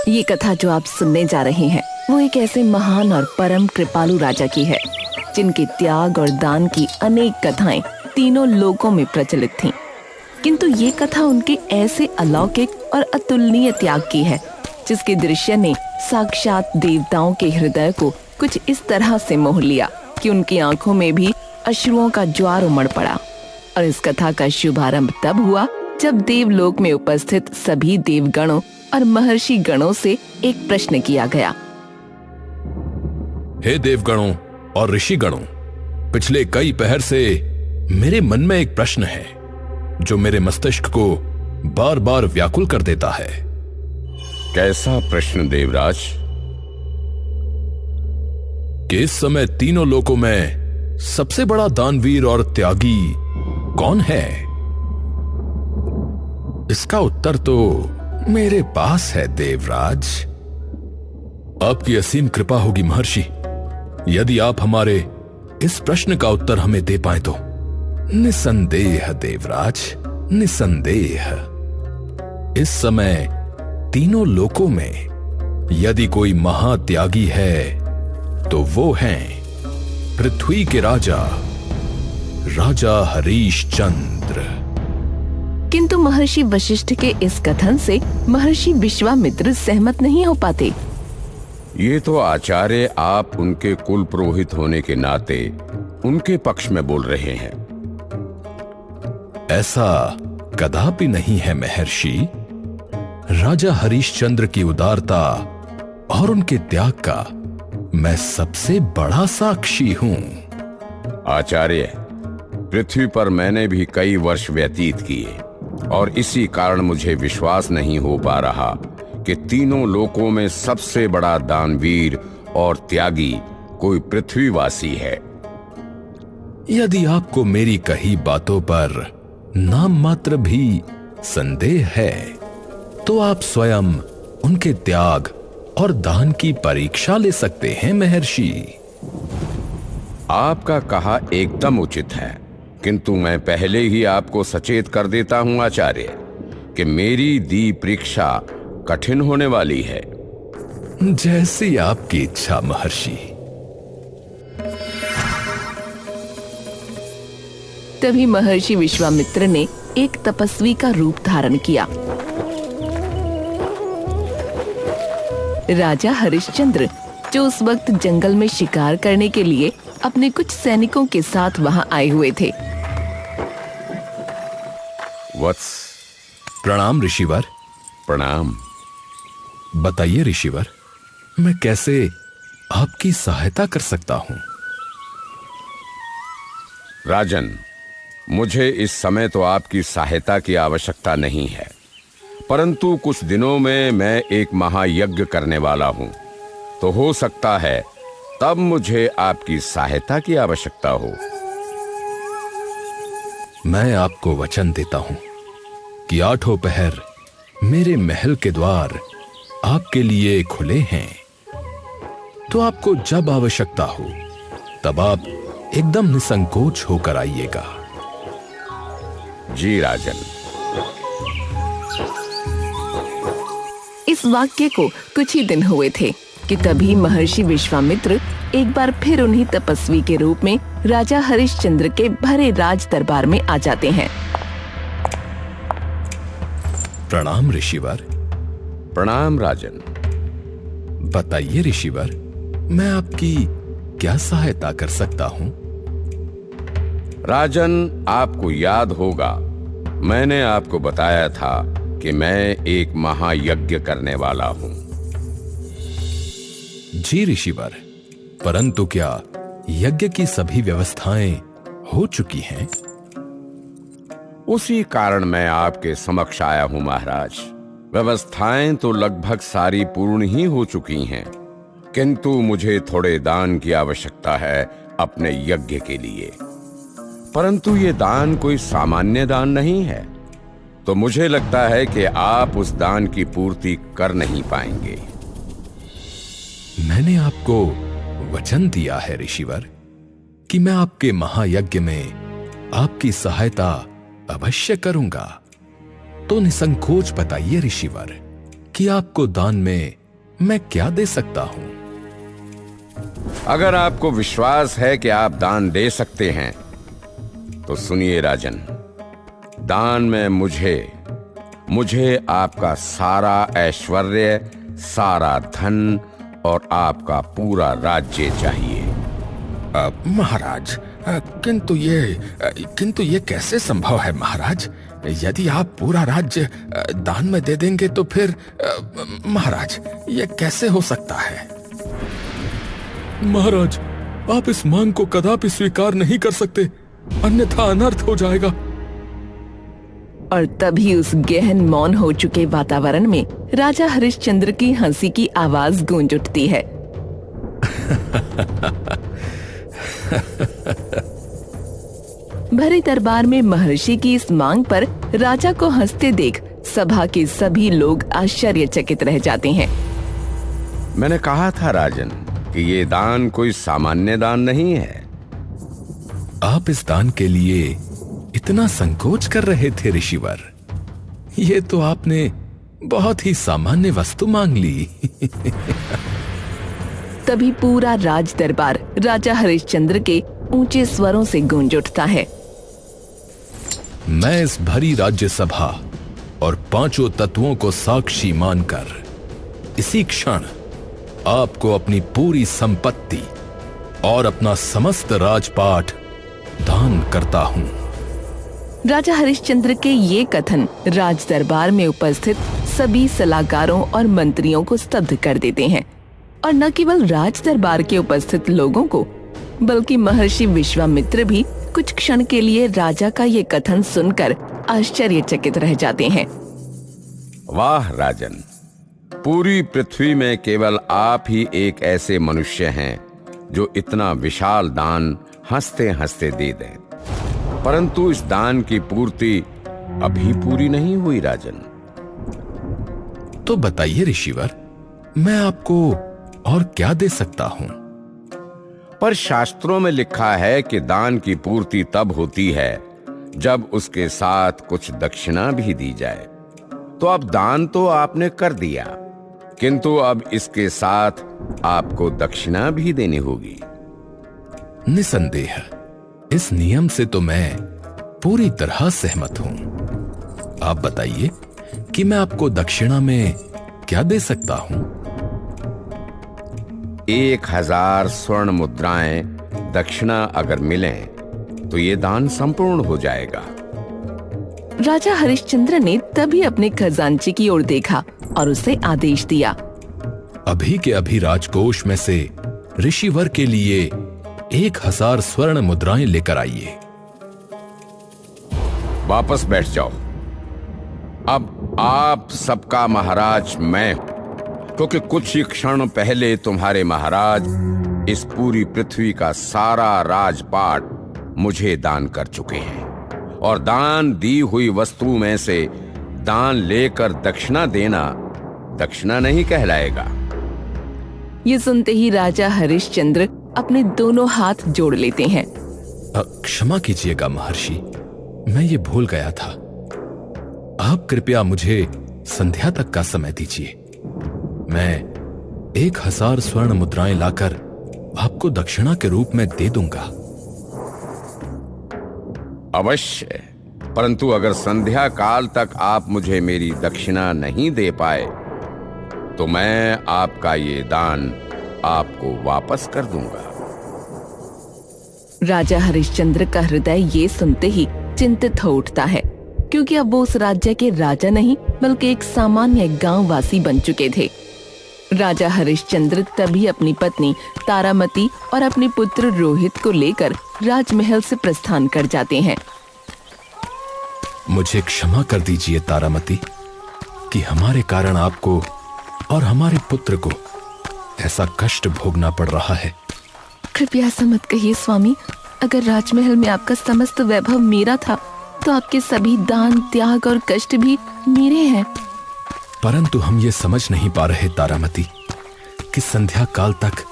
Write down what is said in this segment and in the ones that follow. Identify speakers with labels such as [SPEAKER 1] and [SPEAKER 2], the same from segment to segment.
[SPEAKER 1] ये कथा जो आप सुनने जा रहे हैं वो एक ऐसे महान और परम कृपालु राजा की है जिनके त्याग और दान की अनेक कथाएं तीनों लोकों में प्रचलित थीं। किंतु ये कथा उनके ऐसे अलौकिक और अतुलनीय त्याग की है जिसके दृश्य ने साक्षात देवताओं के हृदय को कुछ इस तरह से मोह लिया कि उनकी आंखों में भी अश्रुओं का ज्वार उमड़ पड़ा। और इस कथा का शुभारंभ तब हुआ जब देवलोक में उपस्थित सभी देवगणों और महर्षि गणों से एक प्रश्न किया गया।
[SPEAKER 2] हे देवगणों और ऋषि गणों, पिछले कई पहर से मेरे मन में एक प्रश्न है जो मेरे मस्तिष्क को बार बार व्याकुल कर देता है।
[SPEAKER 3] कैसा प्रश्न देवराज?
[SPEAKER 2] कि इस समय तीनों लोकों में सबसे बड़ा दानवीर और त्यागी कौन है? इसका उत्तर तो मेरे पास है देवराज। आपकी असीम कृपा होगी महर्षि यदि आप हमारे इस प्रश्न का उत्तर हमें दे पाए तो। निसंदेह देवराज, निसंदेह। इस समय तीनों लोकों में यदि कोई महात्यागी है तो वो हैं पृथ्वी के राजा हरीशचंद्र।
[SPEAKER 1] किंतु महर्षि वशिष्ठ के इस कथन से महर्षि विश्वामित्र सहमत नहीं हो पाते।
[SPEAKER 3] ये तो आचार्य आप उनके कुल पुरोहित होने के नाते उनके पक्ष में बोल रहे हैं।
[SPEAKER 2] ऐसा कदापि नहीं है महर्षि। राजा हरीशचंद्र की उदारता और उनके त्याग का मैं सबसे बड़ा साक्षी हूं।
[SPEAKER 3] आचार्य, पृथ्वी पर मैंने भी कई वर्ष व्यतीत किए और इसी कारण मुझे विश्वास नहीं हो पा रहा कि तीनों लोकों में सबसे बड़ा दानवीर और त्यागी कोई पृथ्वीवासी है।
[SPEAKER 2] यदि आपको मेरी कही बातों पर नाम मात्र भी संदेह है तो आप स्वयं उनके त्याग और दान की परीक्षा ले सकते हैं महर्षि।
[SPEAKER 3] आपका कहा एकदम उचित है, किंतु मैं पहले ही आपको सचेत कर देता हूं आचार्य कि मेरी दी परीक्षा कठिन होने वाली है।
[SPEAKER 2] जैसी आपकी इच्छा महर्षि।
[SPEAKER 1] तभी महर्षि विश्वामित्र ने एक तपस्वी का रूप धारण किया। राजा हरिश्चंद्र जो उस वक्त जंगल में शिकार करने के लिए अपने कुछ सैनिकों के साथ वहां आए हुए थे।
[SPEAKER 3] वत्स।
[SPEAKER 2] प्रणाम ऋषिवर।
[SPEAKER 3] प्रणाम।
[SPEAKER 2] बताइए ऋषिवर, मैं कैसे आपकी सहायता कर सकता हूं?
[SPEAKER 3] राजन, मुझे इस समय तो आपकी सहायता की आवश्यकता नहीं है, परंतु कुछ दिनों में मैं एक महायज्ञ करने वाला हूं, तो हो सकता है तब मुझे आपकी सहायता की आवश्यकता हो।
[SPEAKER 2] मैं आपको वचन देता हूं कि 8 पहर मेरे महल के द्वार आपके लिए खुले हैं, तो आपको जब आवश्यकता हो तब आप एकदम निसंकोच होकर आइएगा।
[SPEAKER 3] जी राजन।
[SPEAKER 1] इस वाक्य को कुछ ही दिन हुए थे कि तभी महर्षि विश्वामित्र एक बार फिर उन्हीं तपस्वी के रूप में राजा हरिश्चंद्र के भरे राज दरबार में आ जाते हैं।
[SPEAKER 2] प्रणाम ऋषिवर।
[SPEAKER 3] प्रणाम राजन।
[SPEAKER 2] बताइए ऋषिवर, मैं आपकी क्या सहायता कर सकता हूं?
[SPEAKER 3] राजन, आपको याद होगा मैंने आपको बताया था कि मैं एक महायज्ञ करने वाला हूं।
[SPEAKER 2] जी ऋषिवर, परंतु क्या यज्ञ की सभी व्यवस्थाएं हो चुकी हैं?
[SPEAKER 3] उसी कारण मैं आपके समक्ष आया हूं महाराज। व्यवस्थाएं तो लगभग सारी पूर्ण ही हो चुकी हैं, किंतु मुझे थोड़े दान की आवश्यकता है अपने यज्ञ के लिए। परंतु ये दान कोई सामान्य दान नहीं है, तो मुझे लगता है कि आप उस दान की पूर्ति कर नहीं पाएंगे।
[SPEAKER 2] मैंने आपको वचन दिया है ऋषिवर कि मैं आपके महायज्ञ में आपकी सहायता अवश्य करूंगा, तो निसंकोच बताइए ऋषिवर। कि आपको दान में मैं क्या दे सकता हूं।
[SPEAKER 3] अगर आपको विश्वास है कि आप दान दे सकते हैं तो सुनिए राजन, दान में मुझे आपका सारा ऐश्वर्य, सारा धन और आपका पूरा राज्य चाहिए।
[SPEAKER 2] महाराज, किंतु ये कैसे संभव है महाराज? यदि आप पूरा राज्य दान में दे देंगे तो फिर महाराज, ये कैसे हो सकता है? महाराज, आप इस मांग को कदापि स्वीकार नहीं कर सकते, अन्यथा अनर्थ हो जाएगा।
[SPEAKER 1] और तभी उस गहन मौन हो चुके वातावरण में राजा हरिश्चंद्र की हंसी की आवाज गूंज उठती है। भरे दरबार में महर्षि की इस मांग पर राजा को हंसते देख सभा के सभी लोग आश्चर्यचकित रह जाते हैं।
[SPEAKER 3] मैंने कहा था राजन कि ये दान कोई सामान्य दान नहीं है।
[SPEAKER 2] आप इस दान के लिए इतना संकोच कर रहे थे ऋषिवर, ये तो आपने बहुत ही सामान्य वस्तु मांग ली।
[SPEAKER 1] तभी पूरा राज दरबार राजा हरिश्चंद्र के ऊंचे स्वरों से गूंज उठता है।
[SPEAKER 2] मैं इस भरी राज्यसभा और पांचों तत्वों को साक्षी मानकर इसी क्षण आपको अपनी पूरी संपत्ति और अपना समस्त राजपाट दान करता हूं।
[SPEAKER 1] राजा हरिश्चंद्र के ये कथन राज दरबार में उपस्थित सभी सलाहकारों और मंत्रियों को स्तब्ध कर देते हैं, और न केवल राज दरबार के उपस्थित लोगों को, बल्कि महर्षि विश्वामित्र भी कुछ क्षण के लिए राजा का ये कथन सुनकर आश्चर्यचकित रह जाते हैं।
[SPEAKER 3] वाह राजन, पूरी पृथ्वी में केवल आप ही एक ऐसे मनुष्य हैं जो इतना विशाल दान हंसते हंसते दे दें। परंतु इस दान की पूर्ति अभी पूरी नहीं हुई राजन।
[SPEAKER 2] तो बताइए ऋषिवर, मैं आपको और क्या दे सकता हूं?
[SPEAKER 3] पर शास्त्रों में लिखा है कि दान की पूर्ति तब होती है जब उसके साथ कुछ दक्षिणा भी दी जाए। तो अब दान तो आपने कर दिया, किंतु अब इसके साथ आपको दक्षिणा भी देनी होगी।
[SPEAKER 2] निसंदेह इस नियम से तो मैं पूरी तरह सहमत हूं। आप बताइए कि मैं आपको दक्षिणा में क्या दे सकता हूं?
[SPEAKER 3] 1000 स्वर्ण मुद्राएं दक्षिणा अगर मिलें तो ये दान संपूर्ण हो जाएगा।
[SPEAKER 1] राजा हरिश्चंद्र ने तभी अपने खजांची की ओर देखा और उसे आदेश दिया।
[SPEAKER 2] अभी के अभी राजकोष में से ऋषिवर के लिए 1000 स्वर्ण मुद्राएं लेकर आइए।
[SPEAKER 3] वापस बैठ जाओ। अब आप सबका महाराज मैं हूं, क्योंकि कुछ ही क्षण पहले तुम्हारे महाराज इस पूरी पृथ्वी का सारा राजपाट मुझे दान कर चुके हैं, और दान दी हुई वस्तु में से दान लेकर दक्षिणा देना दक्षिणा नहीं कहलाएगा।
[SPEAKER 1] ये सुनते ही राजा हरिश्चंद्र अपने दोनों हाथ जोड़ लेते हैं।
[SPEAKER 2] क्षमा कीजिएगा महर्षि, मैं ये भूल गया था। आप कृपया मुझे संध्या तक का समय दीजिए। मैं 1000 स्वर्ण मुद्राएं लाकर आपको दक्षिणा के रूप में दे दूंगा।
[SPEAKER 3] अवश्य, परंतु अगर संध्या काल तक आप मुझे मेरी दक्षिणा नहीं दे पाए तो मैं आपका ये दान आपको वापस कर दूंगा।
[SPEAKER 1] राजा हरिश्चंद्र का हृदय ये सुनते ही चिंतित हो उठता है, क्योंकि अब वो उस राज्य के राजा नहीं बल्कि एक सामान्य गांव वासी बन चुके थे। राजा हरिश्चंद्र तभी अपनी पत्नी तारामती और अपने पुत्र रोहित को लेकर राजमहल से प्रस्थान कर जाते हैं।
[SPEAKER 2] मुझे क्षमा कर दीजिए तारामती कि हमारे कारण आपको और हमारे पुत्र को ऐसा कष्ट भोगना पड़ रहा है।
[SPEAKER 1] कृपया ऐसा मत कहिए स्वामी। अगर राजमहल में आपका समस्त वैभव मेरा था तो आपके सभी दान, त्याग और कष्ट भी मेरे हैं।
[SPEAKER 2] परंतु हम ये समझ नहीं पा रहे तारामती कि संध्या काल तक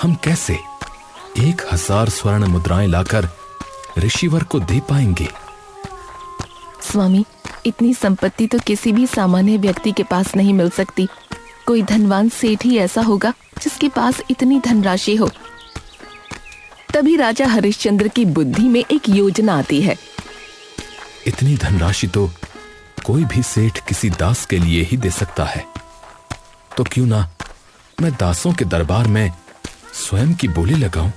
[SPEAKER 2] हम कैसे 1000 स्वर्ण मुद्राएं लाकर ऋषिवर को दे पाएंगे।
[SPEAKER 1] स्वामी, इतनी संपत्ति तो किसी भी सामान्य व्यक्ति के पास नहीं मिल सकती। कोई धनवान सेठ ही ऐसा होगा जिसके पास इतनी धनराशि हो। तभी राजा हरिश्चंद्र की बुद्धि में एक योजना आती है।
[SPEAKER 2] इतनी धनराशि तो कोई भी सेठ किसी दास के लिए ही दे सकता है, तो क्यों ना मैं दासों के दरबार में स्वयं की बोली लगाऊं।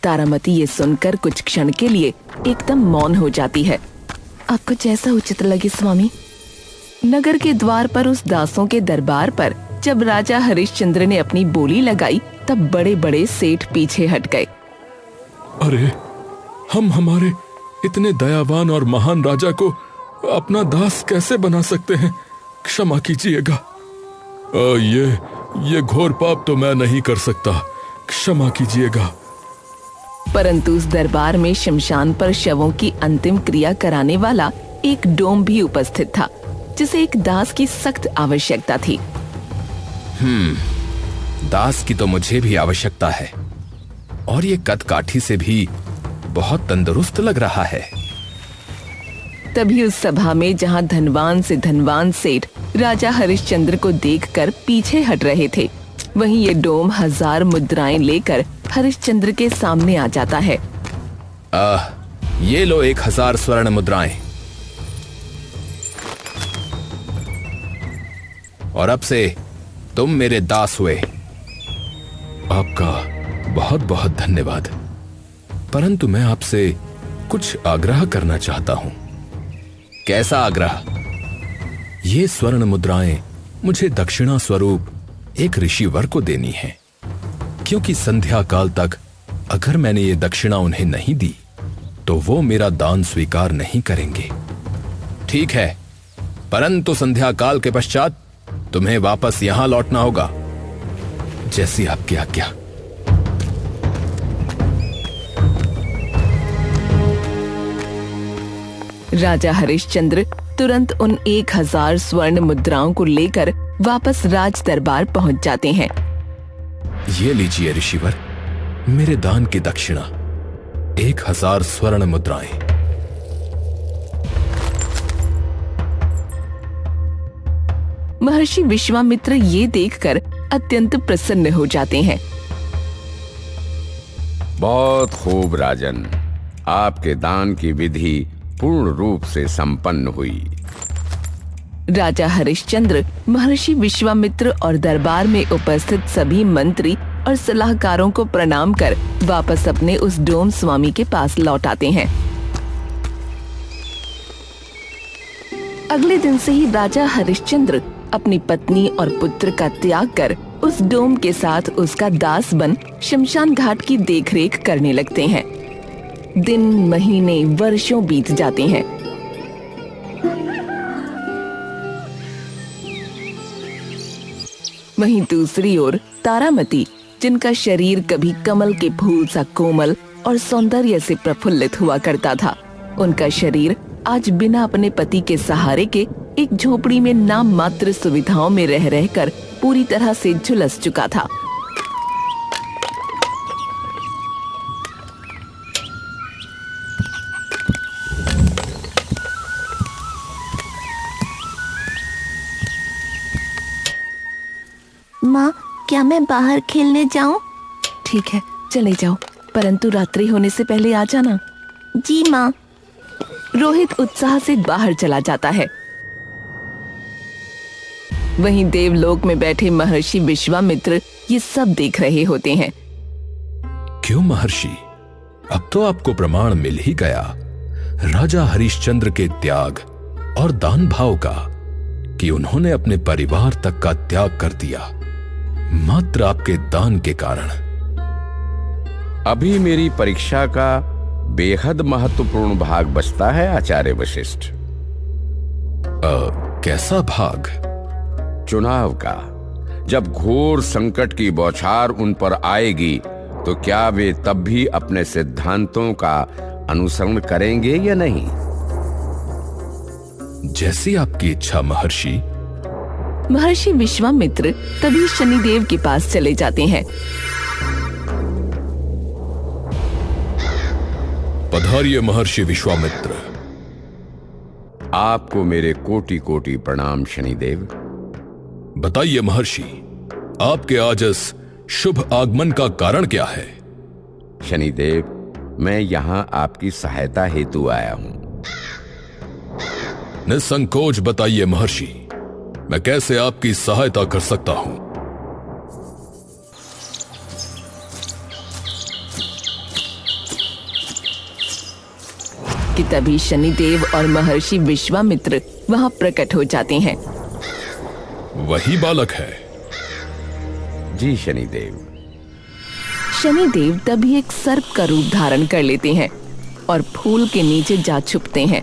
[SPEAKER 1] तारामती ये सुनकर कुछ क्षण के लिए एकदम मौन हो जाती है। आपको जैसा उचित लगे स्वामी। नगर के द्वार पर उस दासों के दरबार पर जब राजा हरिश्चंद्र ने अपनी बोली लगाई तब बड़े बड़े सेठ पीछे हट गए।
[SPEAKER 2] अरे, हम हमारे इतने दयावान और महान राजा को अपना दास कैसे बना सकते हैं? क्षमा कीजिएगा। ये घोर पाप तो मैं नहीं कर सकता, क्षमा कीजिएगा।
[SPEAKER 1] परंतु उस दरबार में शमशान पर शवों की अंतिम क्रिया कराने वाला एक डोम भी उपस्थित था, जिसे एक दास की सख्त आवश्यकता थी।
[SPEAKER 2] दास की तो मुझे भी आवश्यकता है, और ये कदकाठी से भी बहुत तंदुरुस्त लग रहा है।
[SPEAKER 1] तभी उस सभा में जहां धनवान से धनवान सेठ राजा हरिश्चंद्र को देखकर पीछे हट रहे थे, वहीं ये डोम 1000 मुद्राएं लेकर हरिश्चंद्र के सामने आ जाता है।
[SPEAKER 2] ये लो 1000 स्वर्ण मुद्राएं, और अब से तुम मेरे दास हुए। आपका बहुत बहुत धन्यवाद, परंतु मैं आपसे कुछ आग्रह करना चाहता हूं। कैसा आग्रह? ये स्वर्ण मुद्राएं मुझे दक्षिणा स्वरूप एक ऋषिवर को देनी है, क्योंकि संध्या काल तक अगर मैंने ये दक्षिणा उन्हें नहीं दी तो वो मेरा दान स्वीकार नहीं करेंगे। ठीक है, परंतु संध्या काल के पश्चात तुम्हें वापस यहां लौटना होगा। जैसी आपकी आज्ञा।
[SPEAKER 1] राजा हरिश्चंद्र तुरंत उन 1000 स्वर्ण मुद्राओं को लेकर वापस राज दरबार पहुंच जाते हैं।
[SPEAKER 2] ये लीजिए ऋषिवर, मेरे दान की दक्षिणा 1000 स्वर्ण मुद्राएं।
[SPEAKER 1] महर्षि विश्वामित्र ये देखकर अत्यंत प्रसन्न हो जाते हैं।
[SPEAKER 3] बहुत खूब राजन, आपके दान की विधि पूर्ण रूप से संपन्न हुई।
[SPEAKER 1] राजा हरिश्चंद्र महर्षि विश्वामित्र और दरबार में उपस्थित सभी मंत्री और सलाहकारों को प्रणाम कर वापस अपने उस डोम स्वामी के पास लौट आते हैं। अगले दिन से ही राजा हरिश्चंद्र अपनी पत्नी और पुत्र का त्याग कर उस डोम के साथ उसका दास बन शमशान घाट की देखरेख करने लगते हैं। दिन, महीने, वर्षों बीत जाते हैं। वहीं दूसरी ओर तारामती, जिनका शरीर कभी कमल के फूल सा कोमल और सौंदर्य से प्रफुल्लित हुआ करता था, उनका शरीर आज बिना अपने पति के सहारे के एक झोपड़ी में नाम मात्र सुविधाओं में रह रहकर पूरी तरह से झुलस चुका था।
[SPEAKER 4] माँ, क्या मैं बाहर खेलने जाऊं?
[SPEAKER 1] ठीक है, चले जाओ, परंतु रात्रि होने से पहले आ जाना।
[SPEAKER 4] जी माँ।
[SPEAKER 1] रोहित उत्साह से बाहर चला जाता है। वहीं देवलोक में बैठे महर्षि विश्वामित्र ये सब देख रहे होते हैं।
[SPEAKER 2] क्यों महर्षि, अब तो आपको प्रमाण मिल ही गया राजा हरिश्चंद्र के त्याग और दान भाव का, कि उन्होंने अपने परिवार तक का त्याग कर दिया मात्र आपके दान के कारण।
[SPEAKER 3] अभी मेरी परीक्षा का बेहद महत्वपूर्ण भाग बचता है आचार्य वशिष्ठ।
[SPEAKER 2] कैसा भाग?
[SPEAKER 3] चुनाव का। जब घोर संकट की बौछार उन पर आएगी तो क्या वे तब भी अपने सिद्धांतों का अनुसरण करेंगे या नहीं?
[SPEAKER 2] जैसी आपकी इच्छा महर्षि।
[SPEAKER 1] महर्षि विश्वामित्र तभी शनिदेव के पास चले जाते हैं।
[SPEAKER 2] पधारिए महर्षि विश्वामित्र।
[SPEAKER 3] आपको मेरे कोटि कोटि प्रणाम शनिदेव।
[SPEAKER 2] बताइए महर्षि, आपके आज इस शुभ आगमन का कारण क्या है?
[SPEAKER 3] शनिदेव, मैं यहाँ आपकी सहायता हेतु आया हूँ।
[SPEAKER 2] निसंकोच बताइए महर्षि, मैं कैसे आपकी सहायता कर सकता हूं?
[SPEAKER 1] कि तभी शनिदेव और महर्षि विश्वामित्र वहां प्रकट हो जाते हैं।
[SPEAKER 2] वही बालक है।
[SPEAKER 3] जी शनिदेव।
[SPEAKER 1] शनिदेव तभी एक सर्प का रूप धारण कर लेते हैं और फूल के नीचे जा छुपते हैं।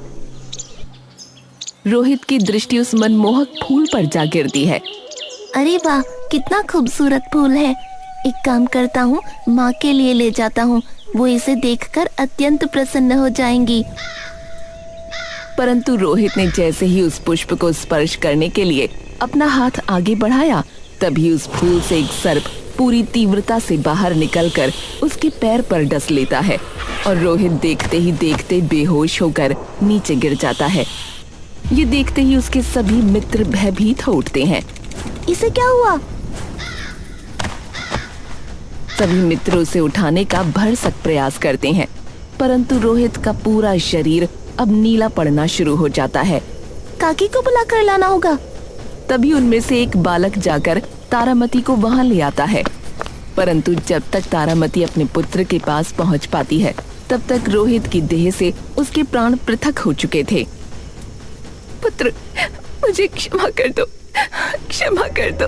[SPEAKER 1] रोहित की दृष्टि उस मनमोहक फूल पर जा गिरती है।
[SPEAKER 4] अरे वाह, कितना खूबसूरत फूल है। एक काम करता हूँ, माँ के लिए ले जाता हूँ, वो इसे देखकर अत्यंत प्रसन्न हो जाएंगी।
[SPEAKER 1] परंतु रोहित ने जैसे ही उस पुष्प को स्पर्श करने के लिए अपना हाथ आगे बढ़ाया, तभी उस फूल से एक सर्प पूरी तीव्रता से बाहर निकलकर उसके पैर पर डस लेता है और रोहित देखते ही देखते बेहोश होकर नीचे गिर जाता है। ये देखते ही उसके सभी मित्र भयभीत हो उठते हैं।
[SPEAKER 4] इसे क्या हुआ?
[SPEAKER 1] सभी मित्र उसे उठाने का भरसक प्रयास करते हैं, परंतु रोहित का पूरा शरीर अब नीला पड़ना शुरू हो जाता है।
[SPEAKER 4] काकी को बुला कर लाना होगा।
[SPEAKER 1] तभी उनमें से एक बालक जाकर तारामती को वहां ले आता है, परंतु जब तक तारामती अपने पुत्र के पास पहुंच पाती है, तब तक रोहित की देह से उसके प्राण पृथक हो चुके थे। पुत्र, मुझे क्षमा कर दो, क्षमा कर दो।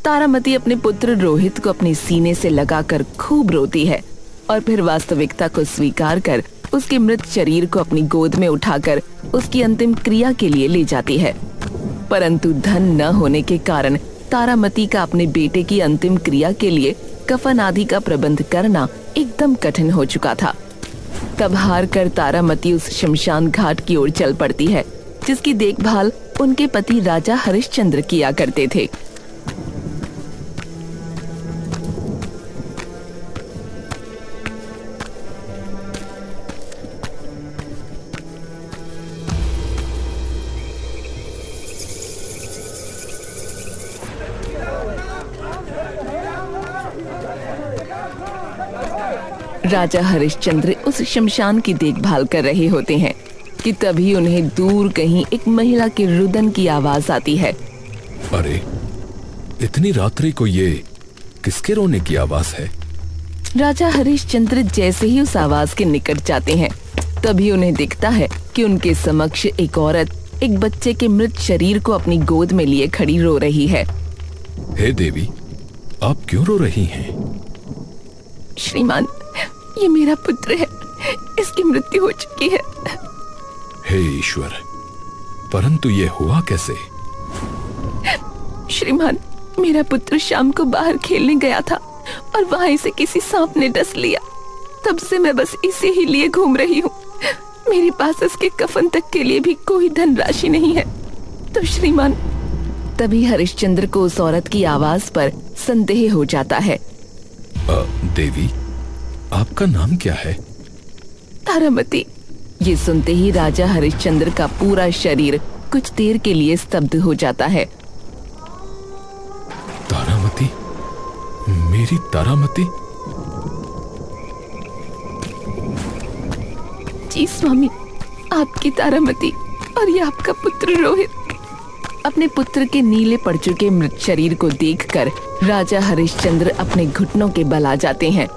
[SPEAKER 1] तारामती अपने पुत्र रोहित को अपने सीने से लगाकर खूब रोती है और फिर वास्तविकता को स्वीकार कर उसके मृत शरीर को अपनी गोद में उठाकर उसकी अंतिम क्रिया के लिए ले जाती है। परंतु धन न होने के कारण तारामती का अपने बेटे की अंतिम क्रिया के लिए कफन आदि का प्रबंध करना एकदम कठिन हो चुका था। तब हार कर तारामती उस शमशान घाट की ओर चल पड़ती है, जिसकी देखभाल उनके पति राजा हरिश्चंद्र किया करते थे। राजा हरिश्चंद्र उस शमशान की देखभाल कर रहे होते हैं कि तभी उन्हें दूर कहीं एक महिला के रुदन की आवाज आती है।
[SPEAKER 2] अरे, इतनी रात्रि को ये किसके रोने की आवाज है?
[SPEAKER 1] राजा हरिश्चंद्र जैसे ही उस आवाज के निकट जाते हैं, तभी उन्हें दिखता है कि उनके समक्ष एक औरत एक बच्चे के मृत शरीर को अपनी गोद में लिए खड़ी रो रही है।
[SPEAKER 2] हे देवी, आप क्यों रो रही हैं?
[SPEAKER 1] श्रीमान, ये मेरा पुत्र है, इसकी मृत्यु हो चुकी है।
[SPEAKER 2] हे ईश्वर, परंतु ये हुआ कैसे?
[SPEAKER 1] श्रीमान, मेरा पुत्र शाम को बाहर खेलने गया था और वहां इसे किसी सांप ने डस लिया। तब से मैं बस इसे ही लिए घूम रही हूँ। मेरे पास इसके कफन तक के लिए भी कोई धनराशि नहीं है। तो श्रीमान, तभी हरिश्चंद्र को उस औरत की आवाज पर संदेह हो जाता है।
[SPEAKER 2] देवी, आपका नाम क्या है?
[SPEAKER 1] तारामती। ये सुनते ही राजा हरिश्चंद्र का पूरा शरीर कुछ देर के लिए स्तब्ध हो जाता है।
[SPEAKER 2] तारामती, मेरी तारामती?
[SPEAKER 1] जी स्वामी, आपकी तारामती और ये आपका पुत्र रोहित। अपने पुत्र के नीले पड़ चुके मृत शरीर को देखकर राजा हरिश्चंद्र अपने घुटनों के बल आ जाते हैं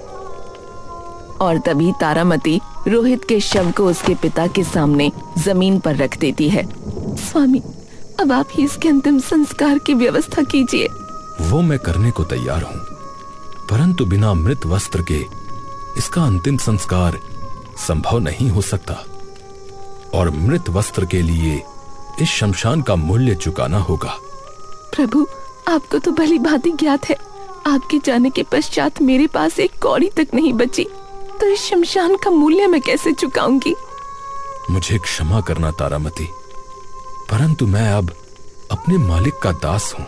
[SPEAKER 1] और तभी तारामती रोहित के शव को उसके पिता के सामने जमीन पर रख देती है। स्वामी, अब आप ही इसके अंतिम संस्कार की व्यवस्था कीजिए।
[SPEAKER 2] वो मैं करने को तैयार हूँ, परंतु बिना मृत वस्त्र के इसका अंतिम संस्कार संभव नहीं हो सकता और मृत वस्त्र के लिए इस शमशान का मूल्य चुकाना होगा।
[SPEAKER 1] प्रभु, आपको तो भली भांति ज्ञात है, आपके जाने के पश्चात मेरे पास एक कौड़ी तक नहीं बची, तो इस शमशान का मूल्य मैं कैसे चुकाऊंगी?
[SPEAKER 2] मुझे क्षमा करना तारामती, परंतु मैं अब अपने मालिक का दास हूं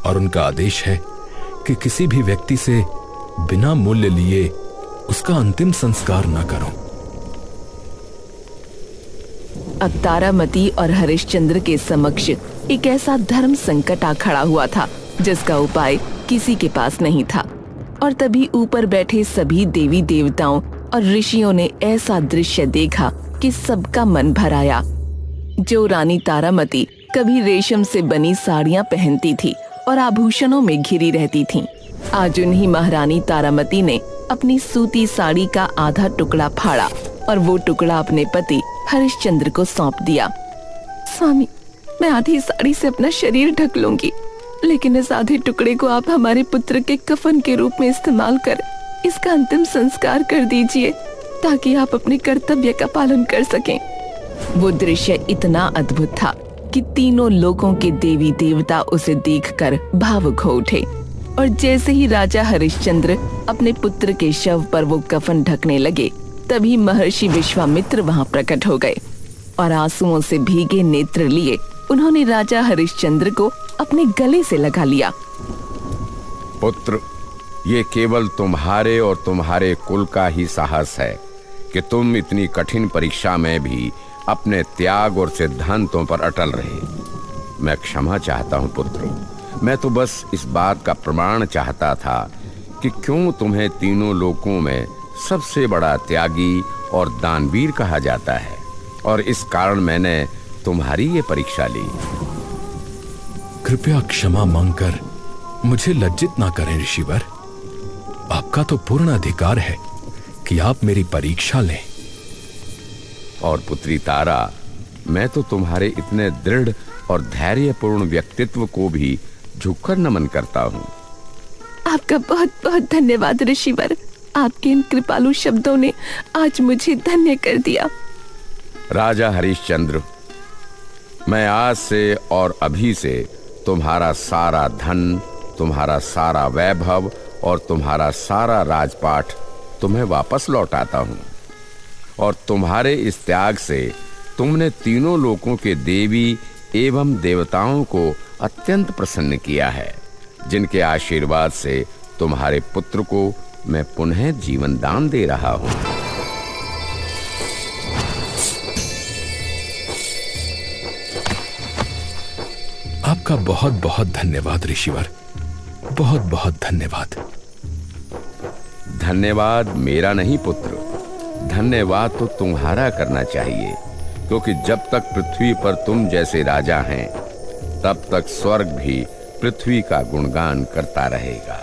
[SPEAKER 2] और उनका आदेश है कि किसी भी व्यक्ति से बिना मूल्य लिए उसका अंतिम संस्कार न करो।
[SPEAKER 1] अब तारामती और हरिश्चंद्र के समक्ष एक ऐसा धर्म संकट आ खड़ा हुआ था जिसका उपाय किसी के पास नहीं था। और तभी ऊपर बैठे सभी देवी देवताओं और ऋषियों ने ऐसा दृश्य देखा कि सबका मन भर आया। जो रानी तारामती कभी रेशम से बनी साड़ियां पहनती थी और आभूषणों में घिरी रहती थीं, आज उन्हीं महारानी तारामती ने अपनी सूती साड़ी का आधा टुकड़ा फाड़ा और वो टुकड़ा अपने पति हरिश्चंद्र को सौंप दिया। स्वामी, मैं आधी साड़ी से अपना शरीर ढक लूंगी, लेकिन इस आधे टुकड़े को आप हमारे पुत्र के कफन के रूप में इस्तेमाल कर इसका अंतिम संस्कार कर दीजिए, ताकि आप अपने कर्तव्य का पालन कर सकें। वो दृश्य इतना अद्भुत था कि तीनों लोकों के देवी देवता उसे देखकर भावुक हो उठे। और जैसे ही राजा हरिश्चंद्र अपने पुत्र के शव पर वो कफन ढकने लगे, तभी महर्षि विश्वामित्र वहां प्रकट हो गए और आंसुओं से भीगे नेत्र लिए उन्होंने राजा हरिश्चंद्र को अपने गले से लगा लिया।
[SPEAKER 3] पुत्र, ये केवल तुम्हारे और तुम्हारे कुल का ही साहस है कि तुम इतनी कठिन परीक्षा में भी अपने त्याग और सिद्धांतों पर अटल रहे। मैं क्षमा चाहता हूं पुत्र। मैं तो बस इस बात का प्रमाण चाहता था कि क्यों तुम्हें तीनों लोकों में सबसे बड़ा त्यागी और दानवीर कहा जाता है, और इस कारण मैंने तुम्हारी ये परीक्षा ली।
[SPEAKER 2] कृपया क्षमा मांगकर मुझे लज्जित ना करें ऋषिवर। आपका तो पूर्ण अधिकार है कि आप मेरी परीक्षा लें।
[SPEAKER 3] और पुत्री तारा, मैं तो तुम्हारे इतने दृढ़ और धैर्यपूर्ण व्यक्तित्व को भी झुककर नमन करता हूँ।
[SPEAKER 1] आपका बहुत बहुत धन्यवाद ऋषिवर। आपके इन कृपालु शब्दों ने आज मुझे धन्य कर दिया।
[SPEAKER 3] राजा हरिश्चंद्र, मैं आज से और अभी से तुम्हारा सारा धन, तुम्हारा सारा वैभव और तुम्हारा सारा राजपाट तुम्हें वापस लौटाता हूँ। और तुम्हारे इस त्याग से तुमने तीनों लोकों के देवी एवं देवताओं को अत्यंत प्रसन्न किया है, जिनके आशीर्वाद से तुम्हारे पुत्र को मैं पुनः जीवन दान दे रहा हूँ।
[SPEAKER 2] आपका बहुत बहुत धन्यवाद ऋषिवर, बहुत बहुत धन्यवाद।
[SPEAKER 3] धन्यवाद मेरा नहीं पुत्र, धन्यवाद तो तुम्हारा करना चाहिए, क्योंकि जब तक पृथ्वी पर तुम जैसे राजा हैं, तब तक स्वर्ग भी पृथ्वी का गुणगान करता रहेगा।